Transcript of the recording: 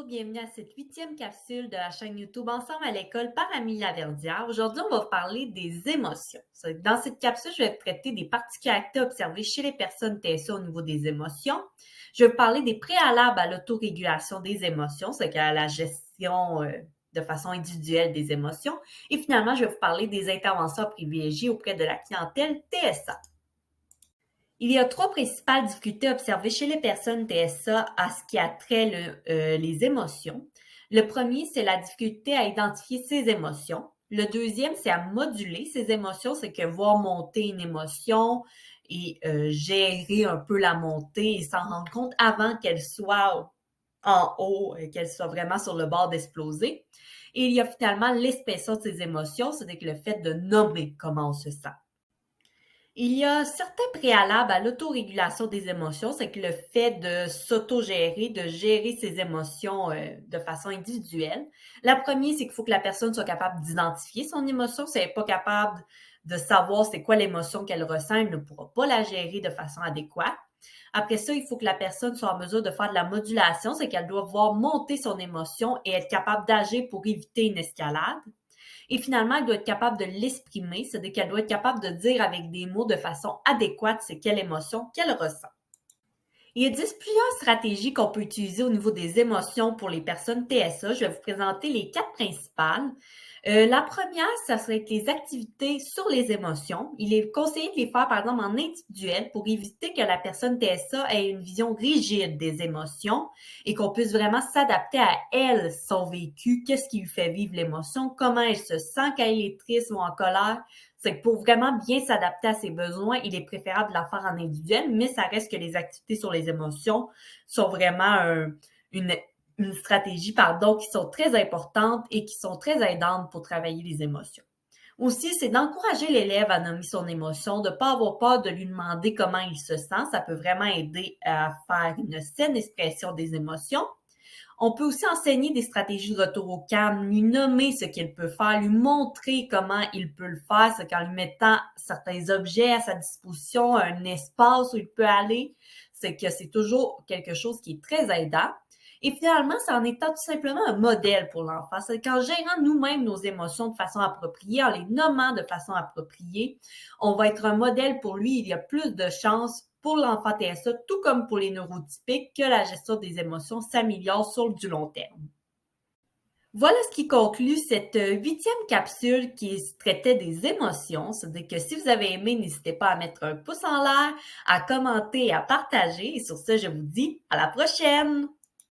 bienvenue à cette 8e capsule de la chaîne YouTube Ensemble à l'école par Amélie Laverdière. Aujourd'hui, on va vous parler des émotions. Dans cette capsule, je vais traiter des particularités observées chez les personnes TSA au niveau des émotions. Je vais vous parler des préalables à l'autorégulation des émotions, c'est-à-dire à la gestion de façon individuelle des émotions. Et finalement, je vais vous parler des interventions privilégiées auprès de la clientèle TSA. Il y a trois principales difficultés observées chez les personnes TSA à ce qui a trait les émotions. Le premier, c'est la difficulté à identifier ses émotions. Le deuxième, c'est à moduler ses émotions, c'est que voir monter une émotion et gérer un peu la montée et s'en rendre compte avant qu'elle soit en haut, qu'elle soit vraiment sur le bord d'exploser. Et il y a finalement l'expression de ses émotions, c'est-à-dire le fait de nommer comment on se sent. Il y a certains préalables à l'autorégulation des émotions, c'est que le fait de s'autogérer, de gérer ses émotions de façon individuelle. La première, c'est qu'il faut que la personne soit capable d'identifier son émotion. Si elle n'est pas capable de savoir c'est quoi l'émotion qu'elle ressent, elle ne pourra pas la gérer de façon adéquate. Après ça, il faut que la personne soit en mesure de faire de la modulation, c'est qu'elle doit voir monter son émotion et être capable d'agir pour éviter une escalade. Et finalement, elle doit être capable de l'exprimer, c'est-à-dire qu'elle doit être capable de dire avec des mots de façon adéquate c'est quelle émotion qu'elle ressent. Il existe plusieurs stratégies qu'on peut utiliser au niveau des émotions pour les personnes TSA. Je vais vous présenter les 4 principales. La première, ça serait les activités sur les émotions. Il est conseillé de les faire, par exemple, en individuel pour éviter que la personne TSA ait une vision rigide des émotions et qu'on puisse vraiment s'adapter à elle, son vécu, qu'est-ce qui lui fait vivre l'émotion, comment elle se sent quand elle est triste ou en colère. C'est que pour vraiment bien s'adapter à ses besoins, il est préférable de la faire en individuel, mais ça reste que les activités sur les émotions sont vraiment une stratégie, qui sont très importantes et qui sont très aidantes pour travailler les émotions. Aussi, c'est d'encourager l'élève à nommer son émotion, de ne pas avoir peur de lui demander comment il se sent. Ça peut vraiment aider à faire une saine expression des émotions. On peut aussi enseigner des stratégies de retour au calme, lui nommer ce qu'il peut faire, lui montrer comment il peut le faire, c'est qu'en lui mettant certains objets à sa disposition, un espace où il peut aller, c'est que c'est toujours quelque chose qui est très aidant. Et finalement, c'est en étant tout simplement un modèle pour l'enfant. C'est qu'en gérant nous-mêmes nos émotions de façon appropriée, en les nommant de façon appropriée, on va être un modèle pour lui. Il y a plus de chances pour l'enfant TSA, tout comme pour les neurotypiques, que la gestion des émotions s'améliore sur du long terme. Voilà ce qui conclut cette 8e capsule qui traitait des émotions. C'est-à-dire que si vous avez aimé, n'hésitez pas à mettre un pouce en l'air, à commenter et à partager. Et sur ce, je vous dis à la prochaine!